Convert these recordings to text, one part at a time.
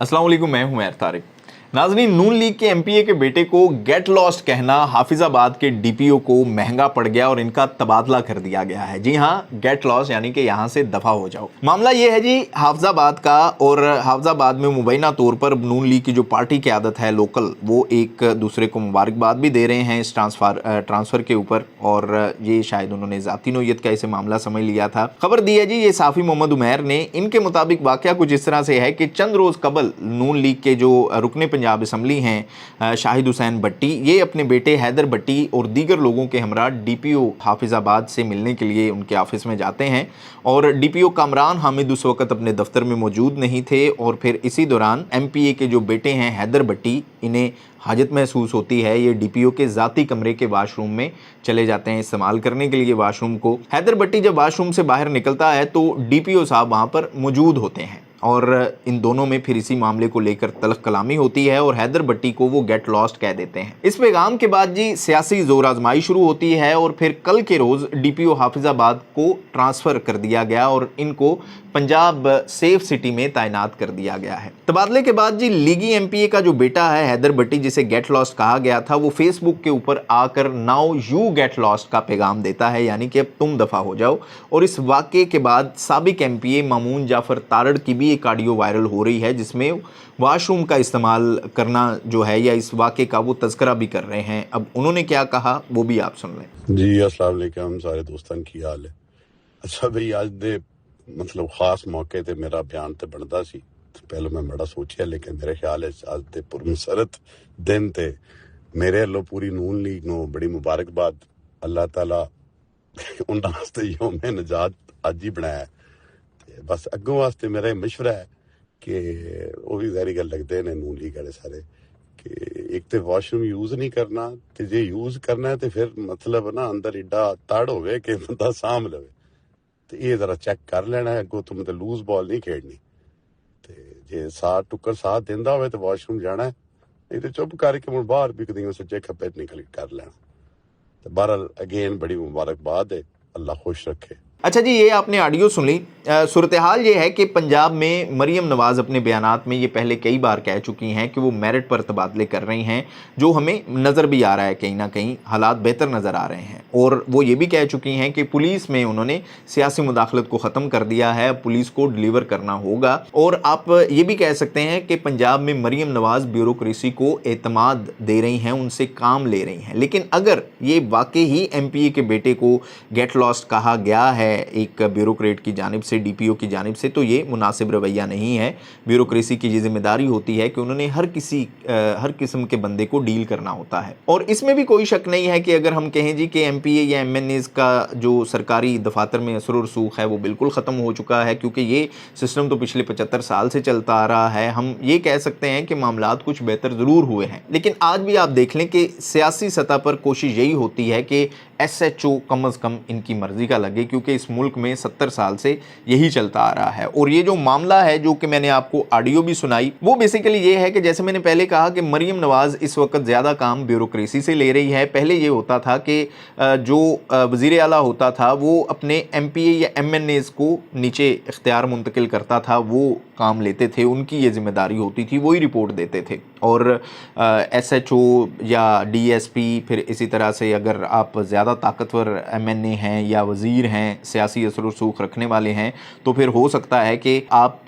अस्सलाम वालेकुम, मैं हूं मैर तारिक। नाज़रीन, नून लीग के एमपीए के बेटे को गेट लॉस्ट कहना हाफिजाबाद के डीपीओ को महंगा पड़ गया और इनका तबादला कर दिया गया है। जी हां, गेट लॉस्ट यानी कि यहां से दफा हो जाओ। मामला ये है जी हाफिजाबाद का, और हाफिजाबाद में मुबैना तौर पर नून लीग की जो पार्टी की आदत है लोकल, वो एक दूसरे को मुबारकबाद भी दे रहे हैं इस ट्रांसफ़र के ऊपर, और ये शायद उन्होंने ज़ाती नोयत का इसे मामला समझ लिया था। खबर दी है जी ये साफ़ी मोहम्मद उमैर ने। इनके मुताबिक वाक़या कुछ इस तरह से है कि चंद रोज़ कबल नून लीग के जो रुकने पंजाब असम्बली हैं शाहिद हुसैन भट्टी, ये अपने बेटे हैदर भट्टी और दीगर लोगों के हमरा डीपीओ हाफिजाबाद से मिलने के लिए उनके ऑफिस में जाते हैं, और डीपीओ कामरान हामिद उस वक्त अपने दफ्तर में मौजूद नहीं थे, और फिर इसी दौरान एमपीए के जो बेटे हैं हैदर भट्टी, इन्हें हाजत महसूस होती है, ये डीपीओ के ज़ाती कमरे के वाशरूम में चले जाते हैं इस्तेमाल करने के लिए वाशरूम को। हैदर भट्टी जब वाशरूम से बाहर निकलता है तो डीपीओ साहब वहाँ पर मौजूद होते हैं, और इन दोनों में फिर इसी मामले को लेकर तल्ख कलामी होती है और हैदर भट्टी को वो गेट लॉस्ट कह देते हैं। इस पैगाम के बाद जी सियासी जोर आजमाई शुरू होती है, और फिर कल के रोज़ डीपीओ हाफिजाबाद को ट्रांसफ़र कर दिया गया और इनको पंजाब सेफ सिटी में तैनात कर दिया गया है। तबादले के बाद जी लीगी एमपीए का जो बेटा है हैदर भट्टी, जिसे गेट लॉस्ट कहा गया था, वो फेसबुक के ऊपर आकर नाउ यू गेट लॉस्ट का पैगाम देता है, यानी कि अब तुम दफ़ा हो जाओ। और इस वाक़े के बाद साबिक एमपीए मामून जाफ़र तारड़ की भी एक ऑडियो वायरल हो रही है, जिसमें वाशरूम का इस्तेमाल करना जो है या इस वाक़े का वो तज़किरा भी कर रहे हैं। अब उन्होंने क्या कहा वो भी आप सुन लें। जी अस्सलाम वालेकुम सारे दोस्तान की हाल है। अच्छा भाई, आज दे मतलब खास मौके ते मेरा बयान ते बनदा सी, पहले मैं बड़ा सोचिया, लेकिन मेरे ख्याल है आज दे पुरमसरत दिन ते मेरे अल्लों पूरी नून लीग नो बड़ी मुबारकबाद। अल्लाह ताला उन्हां वास्ते यौम नजात अज ही बनाया। बस अगों वास्ते मेरा मशवरा है कि वो भी जहरी गल लगते ने नून लीग वाले सारे कि एक तो वाशरूम यूज नहीं करना, ते जे यूज करना है तो फिर मतलब ना अंदर एडा तड़ होवे कि बंदा साम लवे, तो ये जरा चेक कर लेना है अगों। तुम तो लूज बॉल नहीं खेडनी, ते जे साथ टुक्कर साथ देंदा होवे तो वाशरूम जाना है, नहीं तो चुप करके मुड़ बाहर भी कदी सज्जे खब्बे निकल कर लेना। तो बहरहाल अगेन बड़ी मुबारकबाद है, अल्लाह खुश रखे। अच्छा जी, ये आपने ऑडियो सुन ली। सूरत हाल ये है कि पंजाब में मरीम नवाज़ अपने बयानात में ये पहले कई बार कह चुकी हैं कि वो मेरिट पर तबादले कर रही हैं, जो हमें नज़र भी आ रहा है कहीं ना कहीं हालात बेहतर नज़र आ रहे हैं। और वो ये भी कह चुकी हैं कि पुलिस में उन्होंने सियासी मुदाखलत को ख़त्म कर दिया है, पुलिस को डिलीवर करना होगा। और आप ये भी कह सकते हैं कि पंजाब में मरीम नवाज़ ब्यूरोक्रेसी को एतमाद दे रही हैं, उनसे काम ले रही हैं। लेकिन अगर ये वाकई ही एमपीए के बेटे को गेट लॉस्ट कहा गया है एक ब्यूरोक्रेट की जानिब से, डीपीओ की जानिब से, तो ये मुनासिब रवैया नहीं है। ब्यूरोक्रेसी की ये जिम्मेदारी होती है कि उन्होंने हर किस्म के बंदे को डील करना होता है। और इसमें भी कोई शक नहीं है कि अगर हम कहें जी कि एमपीए या एमएनएज़ का जो सरकारी दफातर में असर और रसूख है वो बिल्कुल ख़त्म हो चुका है, क्योंकि ये सिस्टम तो पिछले 75 साल से चलता आ रहा है। हम ये कह सकते हैं कि मामलात कुछ बेहतर ज़रूर हुए हैं, लेकिन आज भी आप देख लें कि सियासी सतह पर कोशिश यही होती है कि एसएचओ कम अज़ कम इनकी मर्ज़ी का लगे, क्योंकि इस मुल्क में 70 साल से यही चलता आ रहा है। और ये जो मामला है जो कि मैंने आपको ऑडियो भी सुनाई, वो बेसिकली ये है कि जैसे मैंने पहले कहा कि मरीम नवाज़ इस वक्त ज़्यादा काम ब्यूरोक्रेसी से ले रही है। पहले ये होता था कि जो वज़ीर आला होता था वो अपने एमपीए या एमएनएज़ को नीचे इख्तियार मुंतकिल करता था, वो काम लेते थे, उनकी ये जिम्मेदारी होती थी, वही रिपोर्ट देते थे। और एसएचओ या डीएसपी, फिर इसी तरह से अगर आप ज़्यादा ताकतवर एमएनए हैं या वज़ीर हैं, सियासी असर रसूख रखने वाले हैं, तो फिर हो सकता है कि आप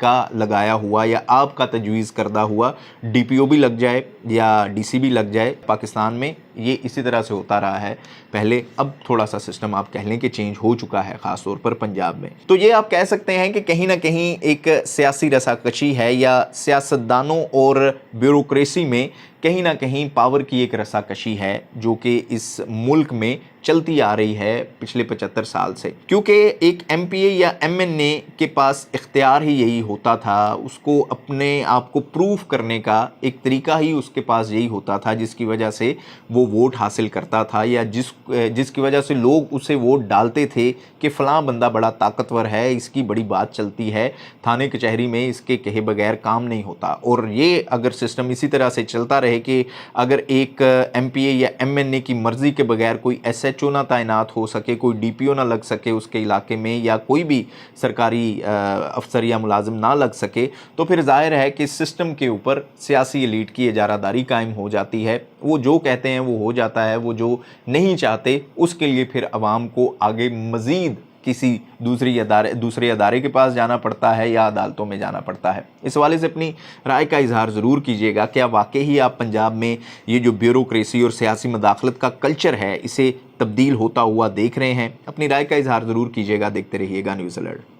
का लगाया हुआ या आपका तजवीज़ करदा हुआ डीपीओ भी लग जाए या डीसी भी लग जाए। पाकिस्तान में ये इसी तरह से होता रहा है पहले। अब थोड़ा सा सिस्टम आप कह लें कि चेंज हो चुका है, ख़ास तौर पर पंजाब में। तो ये आप कह सकते हैं कि कहीं ना कहीं एक सियासी रसाकशी है, या सियासतदानों और ब्यूरोक्रेसी में कहीं ना कहीं पावर की एक रसाकशी है, जो कि इस मुल्क में चलती आ रही है पिछले 75 साल से। क्योंकि एक एमपीए या एमएनए के पास इख्तियार ही यही होता था, उसको अपने आप को प्रूफ करने का एक तरीका ही उसके पास यही होता था, जिसकी वजह से वो वोट हासिल करता था, या जिसकी वजह से लोग उसे वोट डालते थे कि फ़लाँ बंदा बड़ा ताकतवर है, इसकी बड़ी बात चलती है, थाने कचहरी में इसके कहे बगैर काम नहीं होता। और ये अगर सिस्टम इसी तरह से चलता रहे رہے کہ اگر ایک ایم پی اے یا ایم این اے کی مرضی کے بغیر کوئی ایس ایچ او نہ تعینات ہو سکے، کوئی ڈی پی او نہ لگ سکے اس کے علاقے میں، یا کوئی بھی سرکاری افسر یا ملازم نہ لگ سکے، تو پھر ظاہر ہے کہ سسٹم کے اوپر سیاسی ایلیٹ کی اجارہ داری قائم ہو جاتی ہے. وہ جو کہتے ہیں وہ ہو جاتا ہے، وہ جو نہیں چاہتے اس کے لیے پھر عوام کو آگے مزید کسی دوسرے ادارے کے پاس جانا پڑتا ہے یا عدالتوں میں جانا پڑتا ہے. اس حوالے سے اپنی رائے کا اظہار ضرور کیجیے گا. کیا واقعی آپ پنجاب میں یہ جو بیوروکریسی اور سیاسی مداخلت کا کلچر ہے اسے تبدیل ہوتا ہوا دیکھ رہے ہیں؟ اپنی رائے کا اظہار ضرور کیجیے گا. دیکھتے رہیے گا نیوز الرٹ.